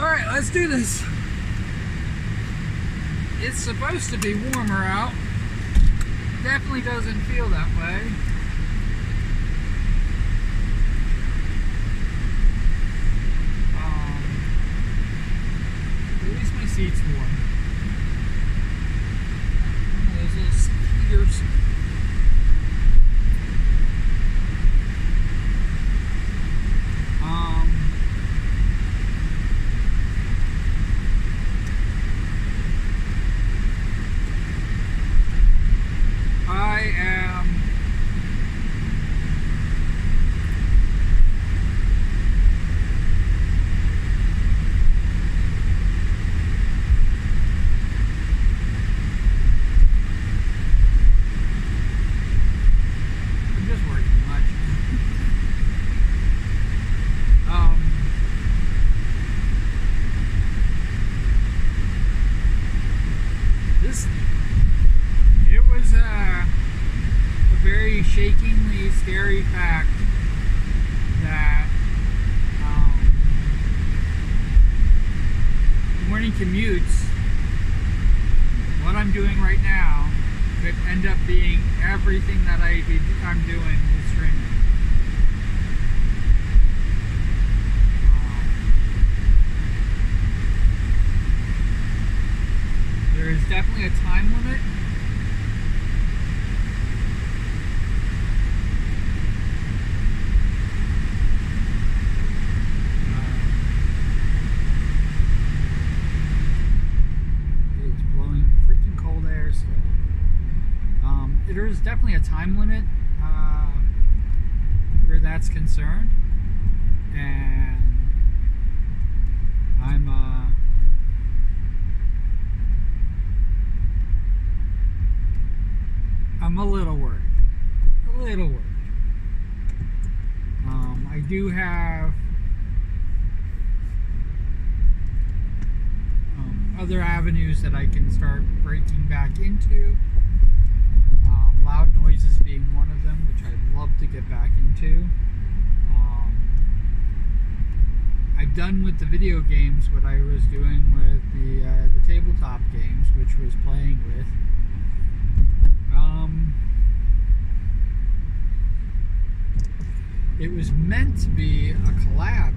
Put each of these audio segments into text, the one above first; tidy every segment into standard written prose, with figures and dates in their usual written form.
Alright, let's do this. It's supposed to be warmer out. Definitely doesn't feel that way. At least my seat's warm. Those little heaters. It was a very shakingly scary fact that morning commutes, what I'm doing right now, could end up being everything that I'm doing with streaming. There is definitely a time limit. It's blowing freaking cold air still. There is definitely a time limit where that's concerned, and I'm a little worried. I do have other avenues that I can start breaking back into. Loud noises being one of them, which I'd love to get back into. I've done with the video games what I was doing with the tabletop games, which was playing with. It was meant to be a collab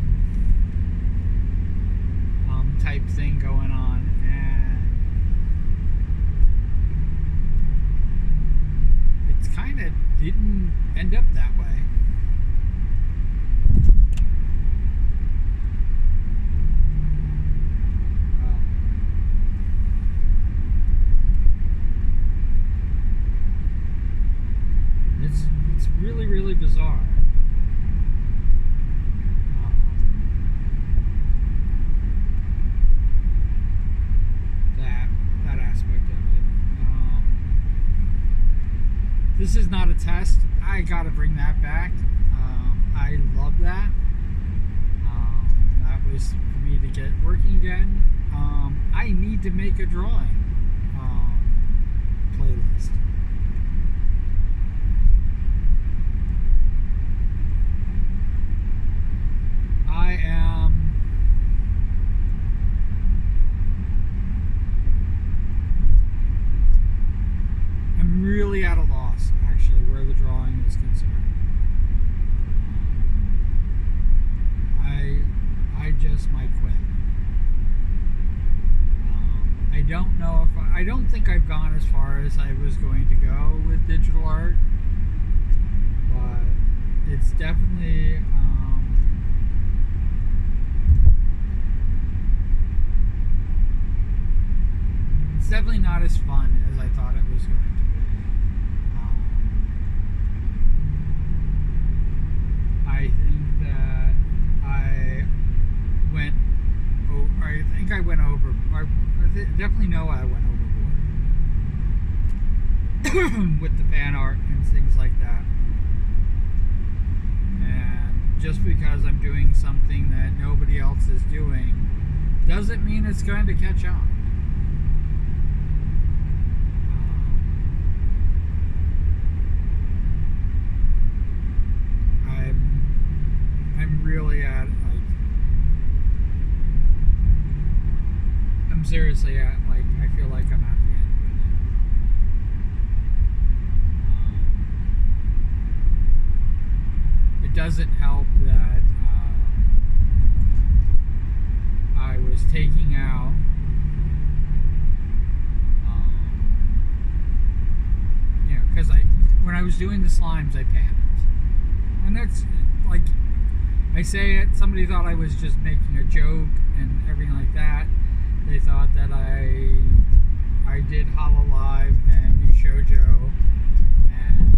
type thing going on, and it's kind of didn't end up that way. It's really, really bizarre. That aspect of it. This is not a test. I gotta bring that back. I love that. That was for me to get working again. I need to make a drawing playlist. I'm really at a loss, actually, where the drawing is concerned. I just might quit. I don't know if I don't think I've gone as far as I was going to go with digital art, but it's definitely not as fun as I thought it was going to be. I think that I went over. I definitely know I went overboard with the fan art and things like that. And just because I'm doing something that nobody else is doing doesn't mean it's going to catch on. I'm really at I'm seriously at, like, I feel like I'm at the end with it. It doesn't help that I was taking out because when I was doing the slimes, I panicked. And that's, like, I say it, somebody thought I was just making a joke and everything like that. They thought that I did Hololive and Shoujo, and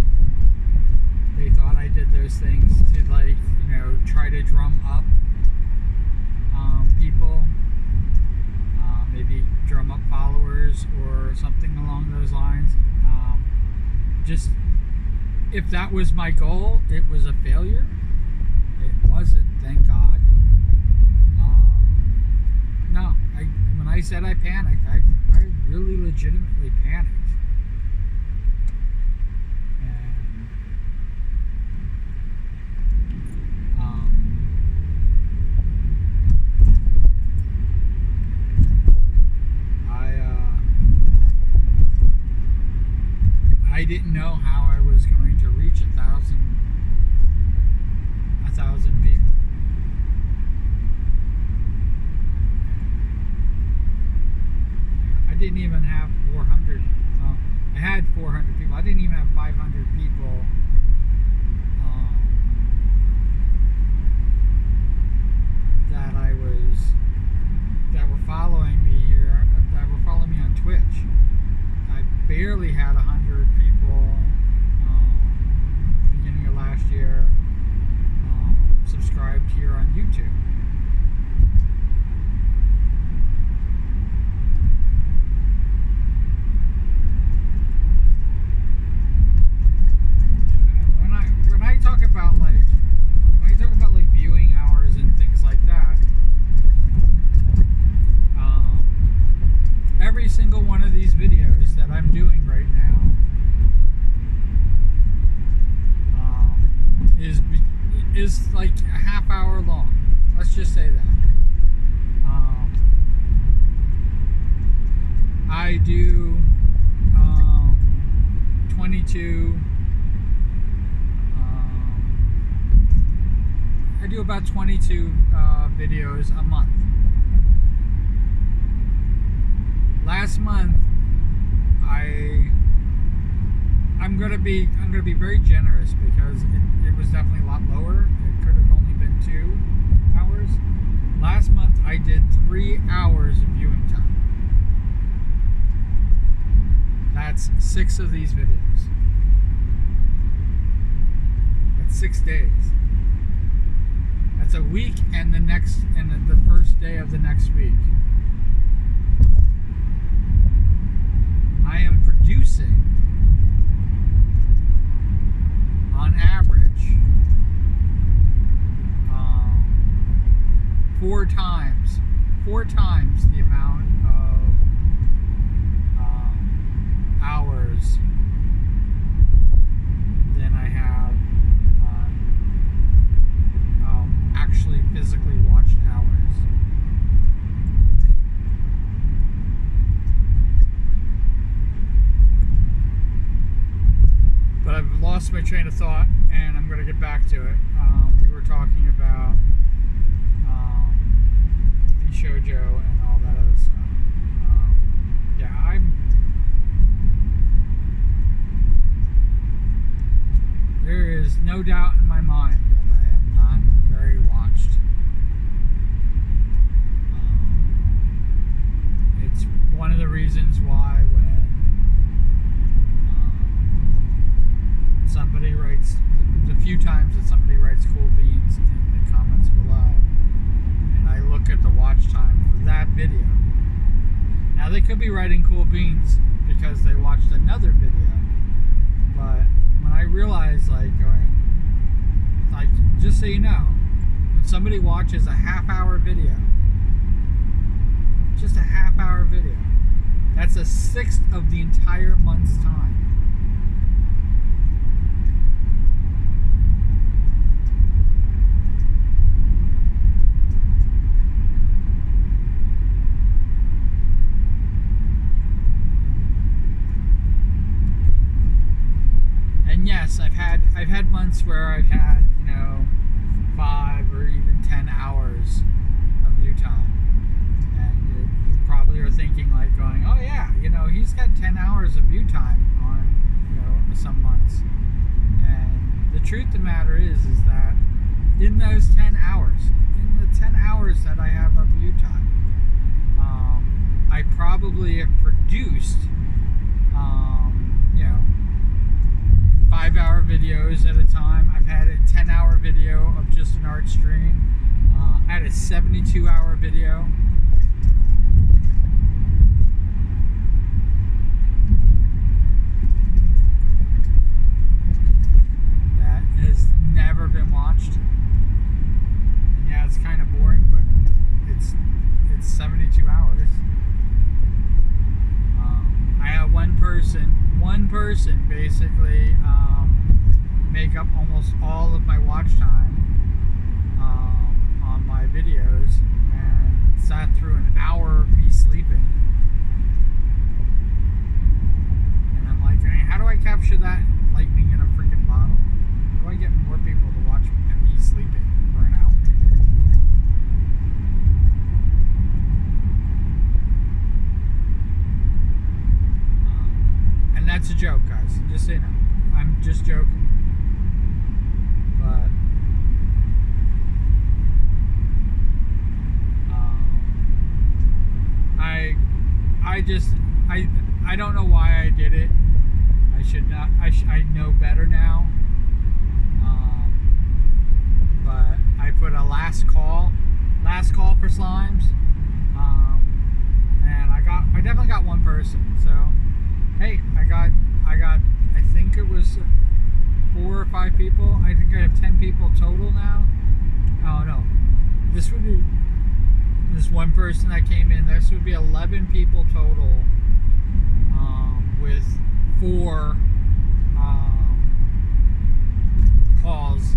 they thought I did those things to, like, try to drum up people, maybe drum up followers or something along those lines. Just, if that was my goal, it was a failure. It wasn't, thank God. No, when I said I panicked, I really legitimately panicked. And I didn't know how I was going to reach 1,000 people. I didn't even have 400. I had 400 people. I didn't even have 500 people that were following me here, that were following me on Twitch. I barely had 100 people beginning of last year subscribed here on YouTube. When I talk about like viewing hours and things like that, every single one of these videos that I'm doing right now is like a half hour long. Let's just say that. I do 22. I do about 22 videos a month. Last month, I'm gonna be very generous because it was definitely a lot lower. It could have only been 2 hours. Last month I did 3 hours of viewing time. That's 6 of these videos. That's 6 days. That's a week and the first day of the next week. I am producing, on average, 4 times the amount of hours than I have actually physically watched hours. But I've lost my train of thought, and I'm going to get back to it. We were talking about the shoujo and all that other stuff. There is no doubt in my mind that I am not very watched. It's one of the reasons why when somebody writes, the few times that somebody writes cool beans in the comments below, and I look at the watch time for that video. Now they could be writing cool beans because they watched another video, but when I realize, just so you know, when somebody watches a half-hour video, just a half-hour video, that's 1/6 of the entire month's time. I've had months where I've had, 5 or even 10 hours of view time. And you probably are thinking, like, going, oh yeah, he's got 10 hours of view time on, some months. And the truth of the matter is that in those 10 hours, that I have of view time, I probably have produced, 5-hour videos at a time. I've had a 10-hour video of just an art stream. I had a 72-hour video. That has never been watched. And yeah, it's kind of boring, but it's 72 hours. I have one person basically make up almost all of my watch time on my videos, and sat through an hour of me sleeping. And I'm like, how do I capture that lightning in a freaking bottle? How do I get more people to watch me sleeping for an hour? And that's a joke, guys. Just so you know. I'm just joking. But I don't know why I did it. I should not. I know better now. But I put a last call for slimes. And I definitely got one person. So hey, I got I think it was 4 or 5 people. I think I have 10 people total now. Oh no, this would be this one person that came in. This would be 11 people total, with 4 calls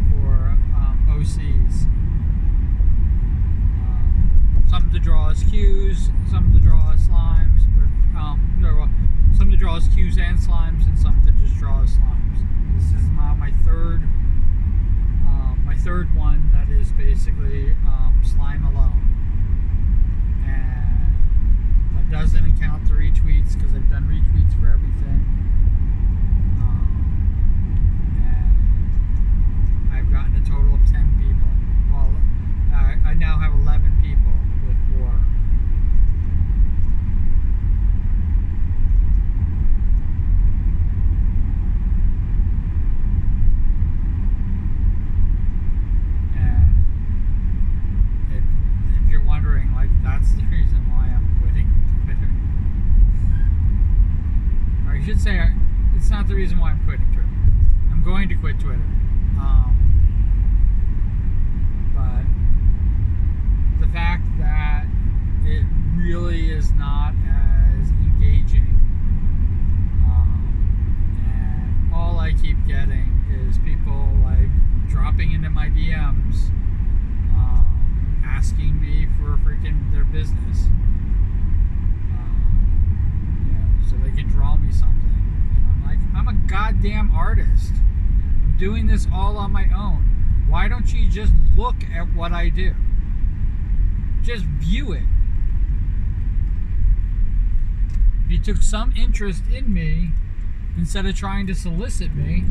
for OCs. Some to draw as cues, some to draw as slimes, some to draw as cues and slimes, and some to just draw as slimes. This is now my third one that is basically slime alone, and that doesn't account the retweets because I've done retweets for everything. And I've gotten a total of 10 people. Well, I now have 11 people with 4. That's the reason why I'm quitting Twitter. Or I should say, it's not the reason why I'm quitting Twitter. I'm going to quit Twitter. But the fact that it really is not as engaging, and all I keep getting is people like dropping into my DMs, asking me for freaking their business, so they can draw me something. And I'm like, I'm a goddamn artist. I'm doing this all on my own. Why don't you just look at what I do? Just view it. If you took some interest in me instead of trying to solicit me,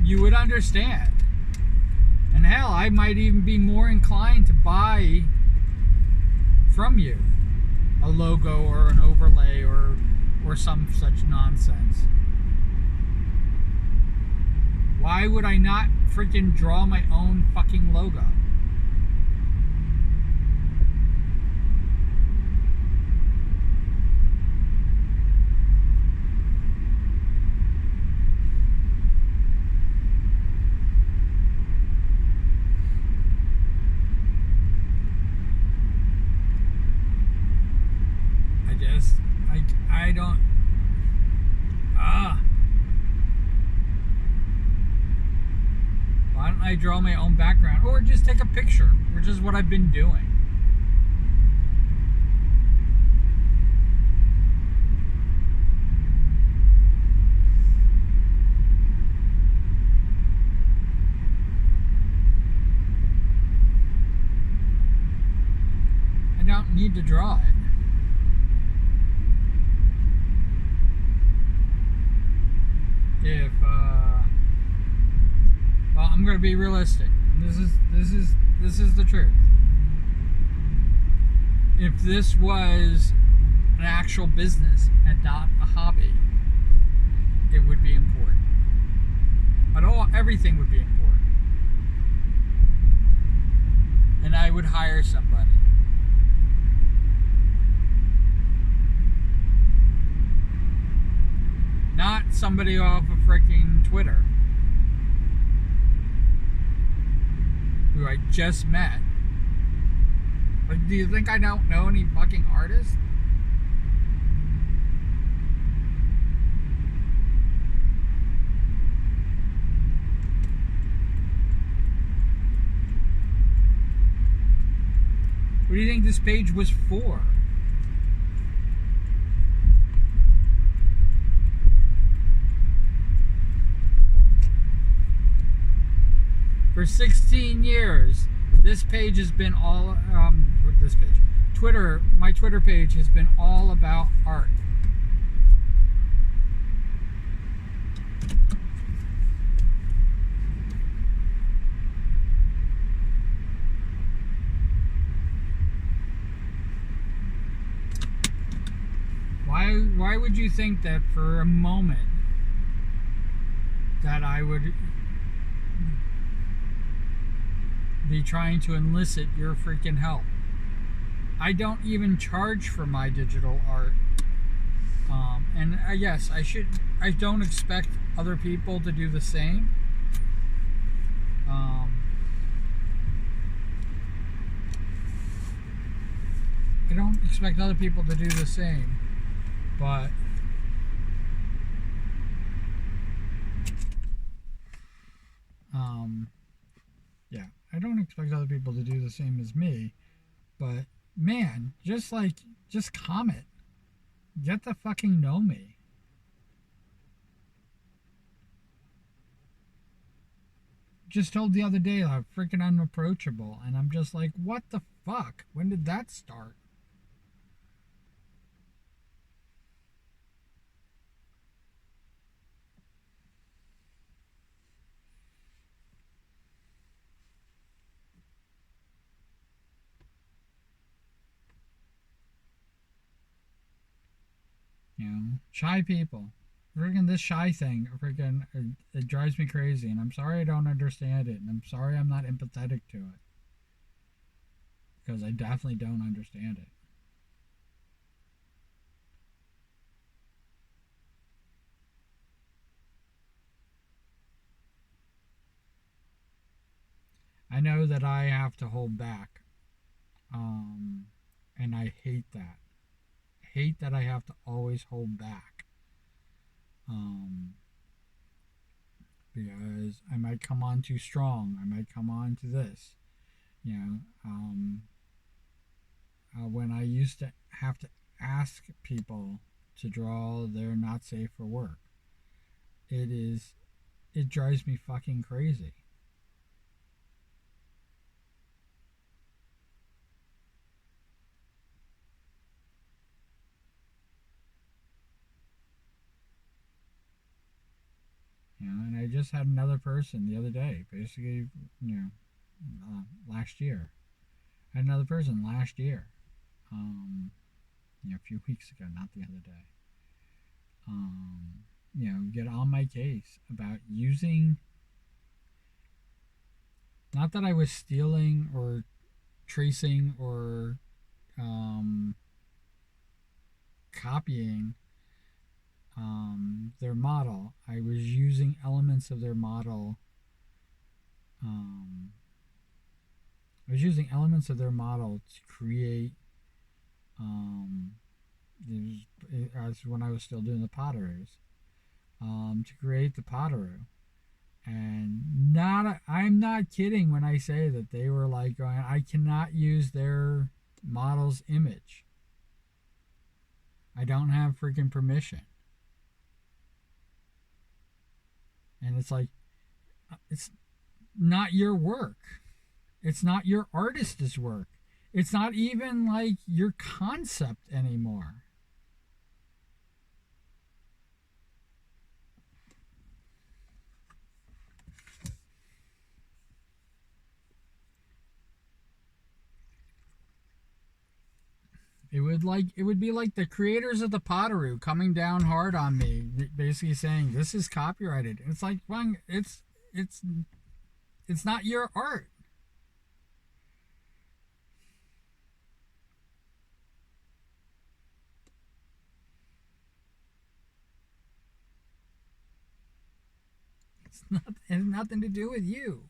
you would understand. And hell, I might even be more inclined to buy from you a logo or an overlay or some such nonsense. Why would I not freaking draw my own fucking logo? I don't. Why don't I draw my own background, or just take a picture, which is what I've been doing. need to draw it. If well, I'm going to be realistic. This is the truth. If this was an actual business and not a hobby, it would be important. But everything would be important. And I would hire somebody. Not somebody off of freaking Twitter who I just met. Like, do you think I don't know any fucking artists? What do you think this page was for? For 16 years, this page has been all, my Twitter page has been all about art. Why would you think that for a moment that I would be trying to elicit your freaking help? I don't even charge for my digital art. And yes, I don't expect other people to do the same. I don't expect other people to do the same, but yeah, I don't expect other people to do the same as me, but man, just comment. Get to fucking know me. Just told the other day I'm freaking unapproachable, and I'm just like, what the fuck? When did that start? You know, shy people. Freaking this shy thing, freaking, it drives me crazy, and I'm sorry I don't understand it, and I'm sorry I'm not empathetic to it. Because I definitely don't understand it. I know that I have to hold back. And I hate that. I hate that I have to always hold back. Because I might come on too strong. I might come on to this. You know, when I used to have to ask people to draw they're not safe for work, it drives me fucking crazy. You know, and I just had another person the other day, basically, last year. I had another person last year, a few weeks ago, not the other day. Get on my case about using, not that I was stealing or tracing or copying their model. I was using elements of their model. I was using elements of their model to create. As when I was still doing the potteries, to create the pottery, and I'm not kidding when I say that they were like going, I cannot use their model's image. I don't have freaking permission. And it's like, it's not your work. It's not your artist's work. It's not even like your concept anymore. It would be like the creators of the Potteroo coming down hard on me, basically saying this is copyrighted. It's like, well, it's it's not your art. It has nothing to do with you.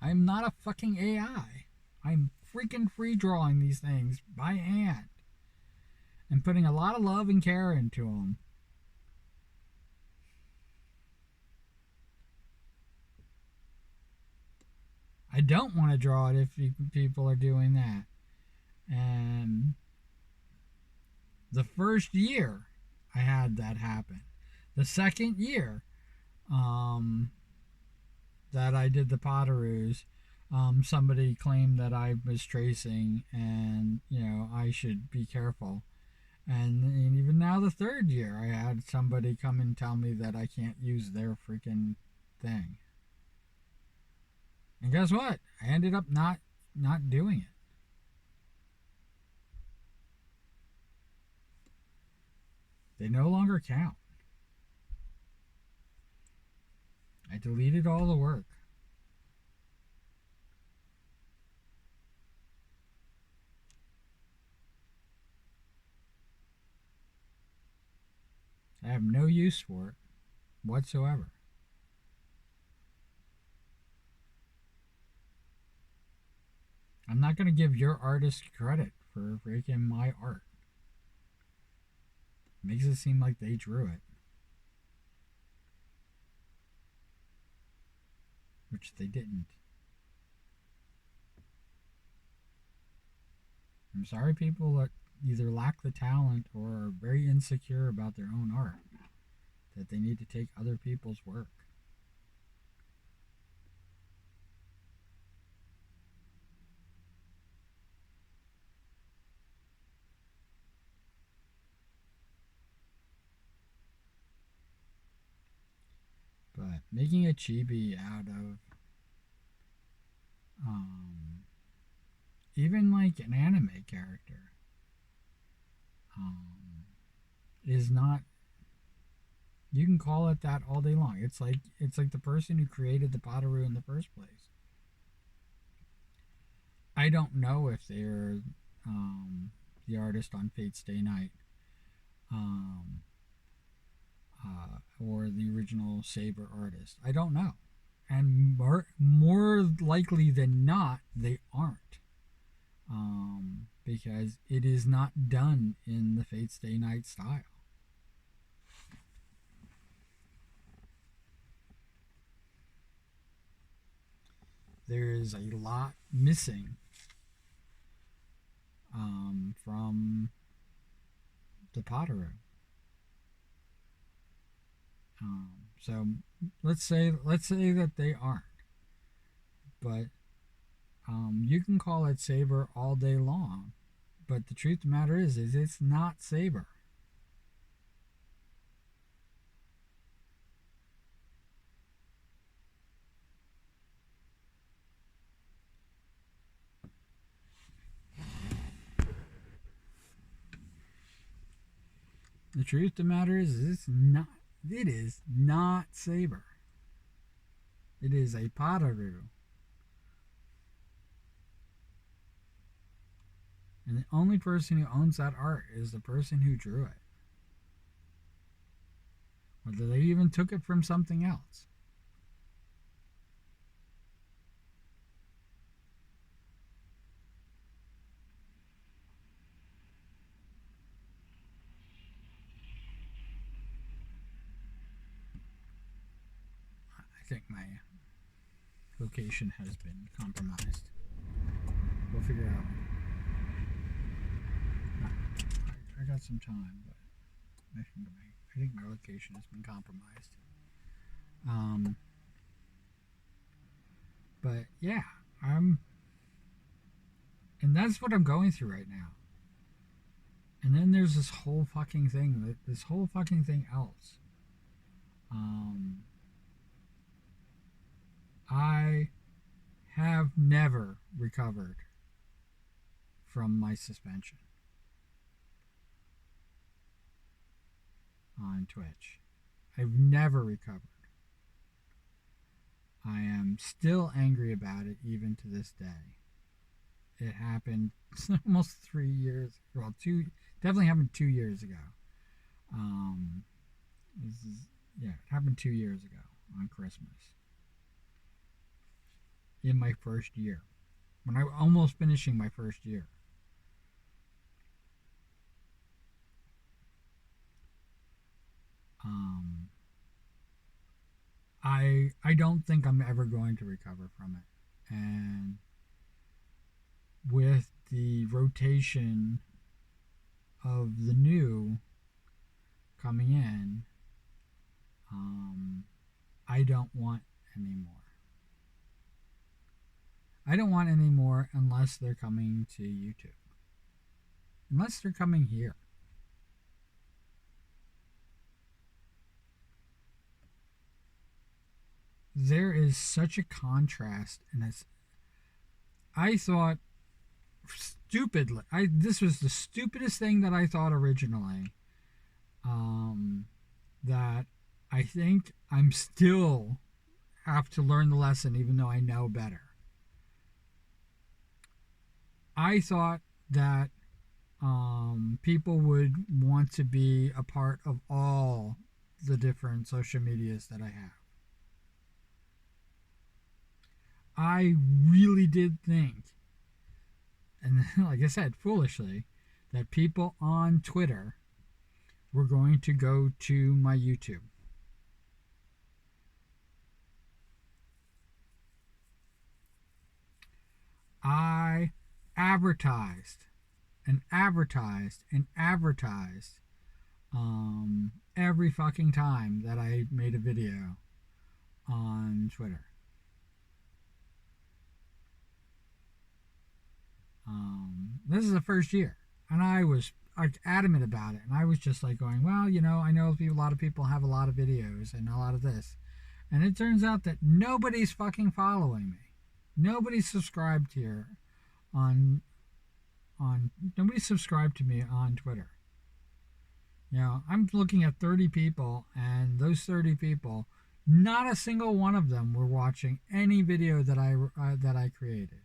I'm not a fucking AI. I'm freaking free drawing these things by hand and putting a lot of love and care into them. I don't want to draw it if people are doing that. And the first year I had that happen. The second year that I did the Potteroos, somebody claimed that I was tracing and, I should be careful. And even now, the third year, I had somebody come and tell me that I can't use their freaking thing. And guess what? I ended up not doing it. They no longer count. I deleted all the work. I have no use for it whatsoever. I'm not going to give your artist credit for freaking my art. It makes it seem like they drew it, which they didn't. I'm sorry people that either lack the talent or are very insecure about their own art, that they need to take other people's work. But making a chibi out of even like an anime character is not. You can call it that all day long. It's like the person who created the Potteroo in the first place. I don't know if they're the artist on Fate's Stay Night, um, or the original Saber artist. I don't know, and more likely than not, they aren't, because it is not done in the Fate's Stay Night style. There is a lot missing from the Potteroo. So let's say that they aren't, but you can call it Saber all day long, but the truth of the matter is it's not Saber. The truth of the matter is it's not. It is not Saber. It is a Potteroo. And the only person who owns that art is the person who drew it. Whether they even took it from something else. I think my location has been compromised. We'll figure out. I got some time, but I think my location has been compromised. Um, but yeah, And that's what I'm going through right now. And then there's this whole fucking thing, this whole fucking thing else. Um, I have never recovered from my suspension on Twitch. I've never recovered. I am still angry about it even to this day. It happened almost 3 years. Well, definitely happened 2 years ago. This is yeah, it happened 2 years ago on Christmas. In my first year, when I was almost finishing my first year. Um, I don't think I'm ever going to recover from it, and with the rotation of the new coming in, I don't want any more. I don't want any more unless they're coming to YouTube. Unless they're coming here. There is such a contrast in this. I thought stupidly. This was the stupidest thing that I thought originally. That I think I'm still have to learn the lesson even though I know better. I thought that people would want to be a part of all the different social medias that I have. I really did think, and like I said, foolishly, that people on Twitter were going to go to my YouTube. I advertised and advertised and advertised every fucking time that I made a video on Twitter. This is the first year, and I was like adamant about it, and I was just like going, well, I know a lot of people have a lot of videos and a lot of this, and it turns out that nobody's fucking following me. Nobody's subscribed here on nobody subscribed to me on Twitter. I'm looking at 30 people, and those 30 people, not a single one of them were watching any video that I created.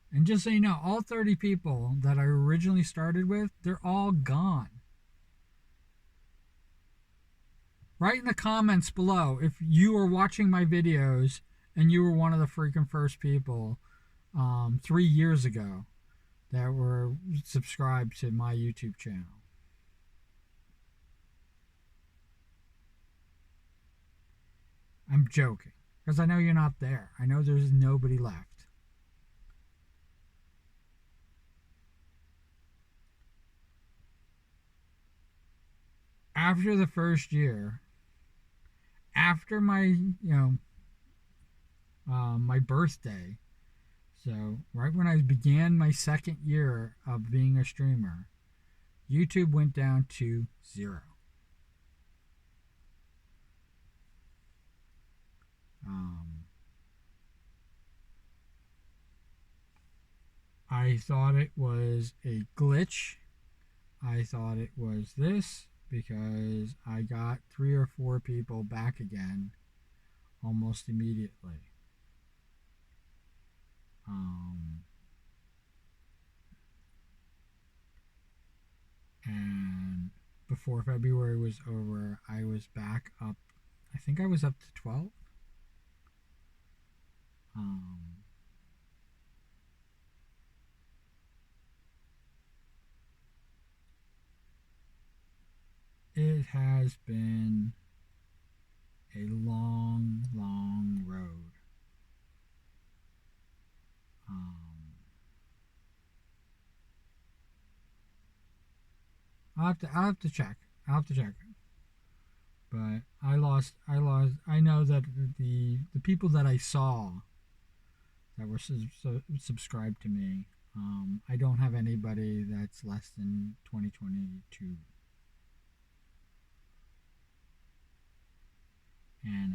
And just so you know, all 30 people that I originally started with, they're all gone. Write in the comments below if you are watching my videos and you were one of the freaking first people 3 years ago that were subscribed to my YouTube channel. I'm joking, because I know you're not there. I know there's nobody left. After the first year, after my my birthday, so right when I began my second year of being a streamer, YouTube went down to 0. I thought it was a glitch. I thought it was this because I got 3 or 4 people back again almost immediately. And before February was over, I was back up. I think I was up to 12. It has been a long, long road. I'll have to check. But I know that the people that I saw that were subscribed to me. I don't have anybody that's less than 2022. And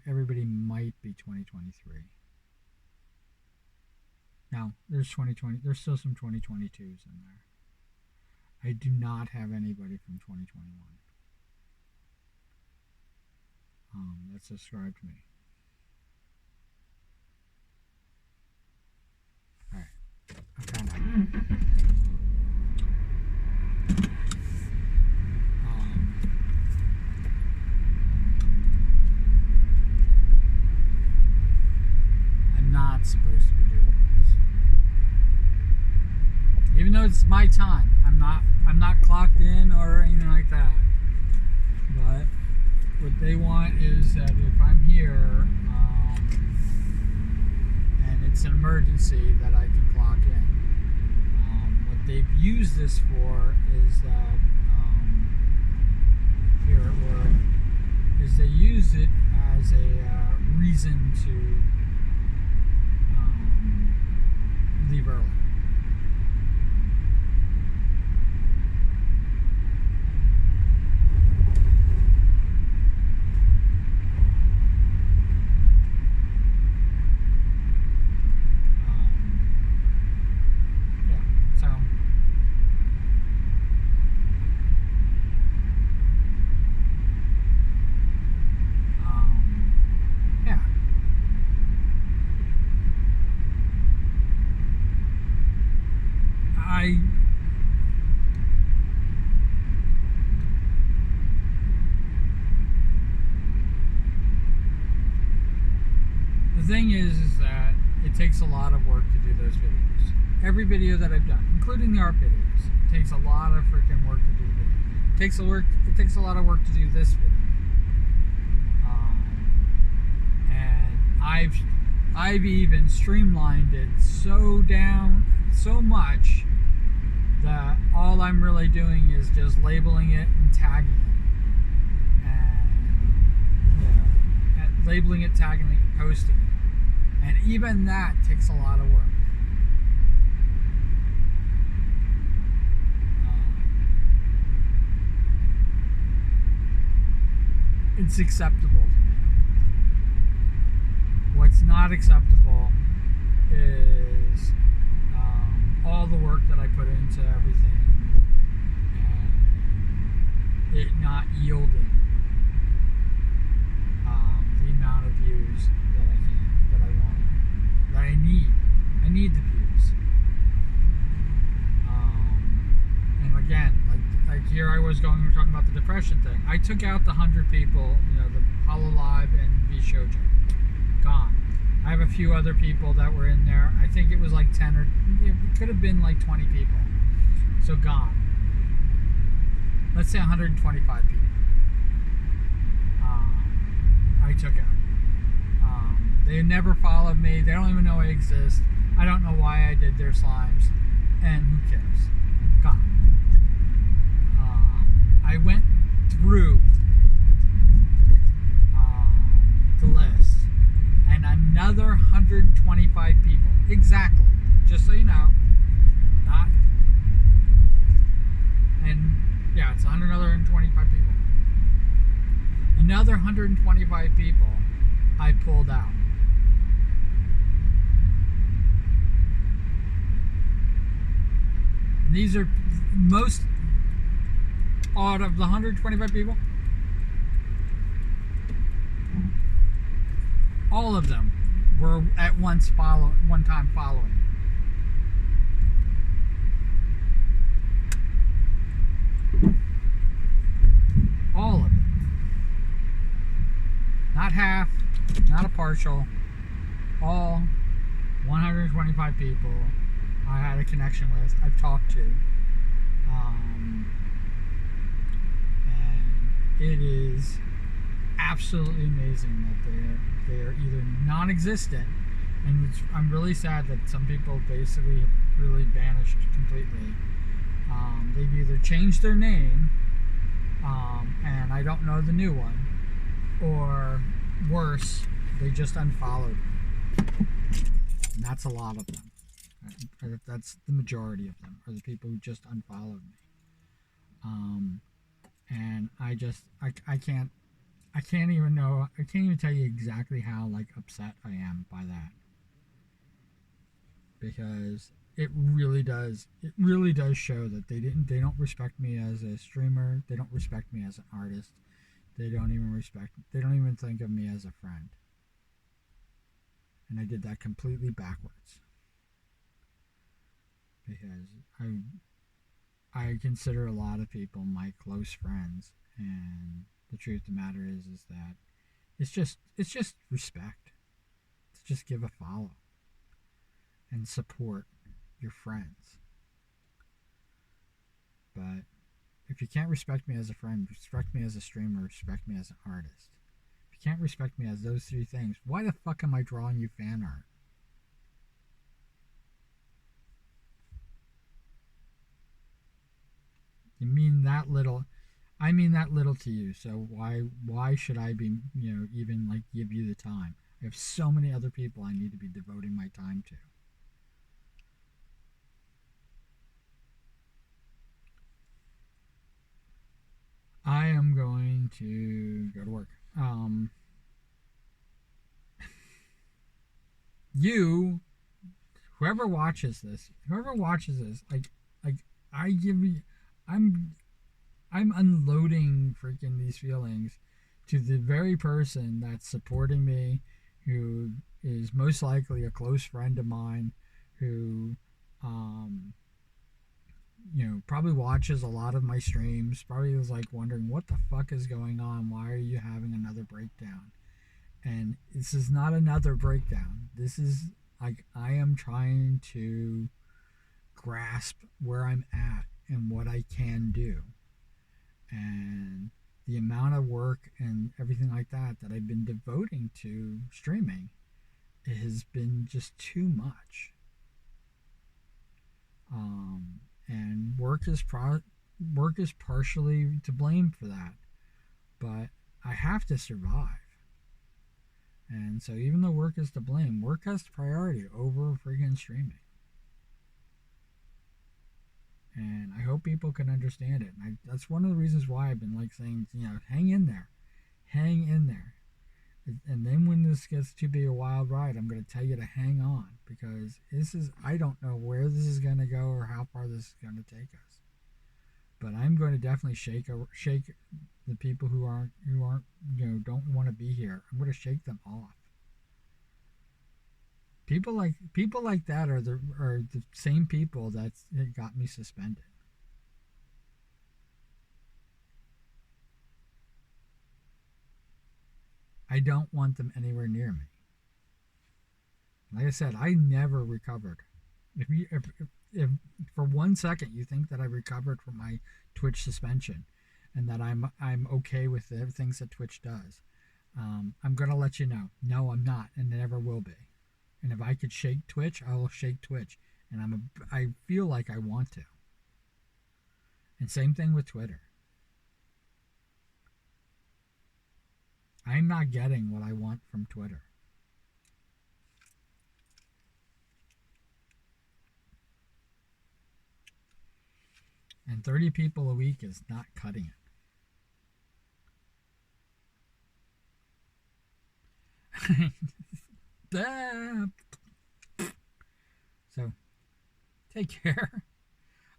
everybody might be 2023. Now, there's still some 2022s in there. I do not have anybody from 2021 that subscribed to me. All right, I found out. I'm not supposed to be doing this, even though it's my time. I'm not clocked in or anything like that. But what they want is that if I'm here and it's an emergency, that I can clock in. What they've used this for is that here at work is they use it as a reason to leave early. The thing is that it takes a lot of work to do those videos. Every video that I've done, including the art videos, it takes a lot of freaking work to do the video. It takes a lot of work to do this video. And I've even streamlined it so much that all I'm really doing is just labeling it and tagging it. And labeling it, tagging it, posting it. And even that takes a lot of work. It's acceptable to me. What's not acceptable is all the work that I put into everything and it not yielding the amount of views that I want, that I need. I need the views. And again, like here I was talking about the depression thing. I took out the 100 people, the Hololive and V Shoujo. Gone. I have a few other people that were in there. I think it was like 10 or it could have been like 20 people. So gone. Let's say 125 people. I took out. They never followed me. They don't even know I exist. I don't know why I did their slimes. And who cares? Gone. I went through the list. And another 125 people. Exactly. Just so you know. Not. And yeah, it's another 125 people. Another 125 people I pulled out. And these are most out of the 125 people. All of them were at one time following. All of them. Not half, not a partial. All 125 people I had a connection with, I've talked to. And it is absolutely amazing that they're either non-existent, and I'm really sad that some people basically have really vanished completely. They've either changed their name, and I don't know the new one, or worse, they just unfollowed me. And that's a lot of them. That's the majority of them are the people who just unfollowed me. Um, and I can't even know, I can't even tell you exactly how like upset I am by that, because it really does show that they don't respect me as a streamer, they don't respect me as an artist, they don't even think of me as a friend. And I did that completely backwards, because I consider a lot of people my close friends, and the truth of the matter is that it's just respect. To just give a follow and support your friends. But if you can't respect me as a friend, respect me as a streamer, respect me as an artist. If you can't respect me as those three things, why the fuck am I drawing you fan art? You mean that little. I mean that little to you. So why should I be, even like give you the time? I have so many other people I need to be devoting my time to. I am going to go to work. You, whoever watches this, like I give you, I'm I'm unloading freaking these feelings to the very person that's supporting me, who is most likely a close friend of mine, who, um, probably watches a lot of my streams, probably was like wondering what the fuck is going on, why are you having another breakdown? And this is not another breakdown. This is like I am trying to grasp where I'm at and what I can do. And the amount of work and everything like that I've been devoting to streaming has been just too much. And work is partially to blame for that, but I have to survive. And so even though work is to blame, work has priority over freaking streaming. And I hope people can understand it. And that's one of the reasons why I've been like saying, hang in there, hang in there. And then when this gets to be a wild ride, I'm going to tell you to hang on, because I don't know where this is going to go or how far this is going to take us. But I'm going to definitely shake the people who aren't don't want to be here. I'm going to shake them off. People like that are the same people that got me suspended. I don't want them anywhere near me. Like I said, I never recovered. If for 1 second you think that I recovered from my Twitch suspension, and that I'm okay with the things that Twitch does, I'm gonna let you know. No, I'm not, and never will be. And if I could shake Twitch, I will shake Twitch, and I feel like I want to. And same thing with Twitter. I'm not getting what I want from Twitter. And 30 people a week is not cutting it. So, take care.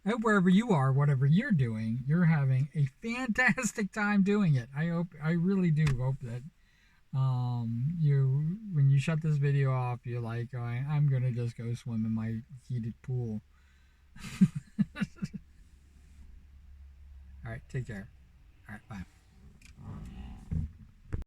I hope wherever you are, whatever you're doing, you're having a fantastic time doing it. I really do hope that when you shut this video off, you're like, I'm gonna just go swim in my heated pool. All right, take care. All right, bye.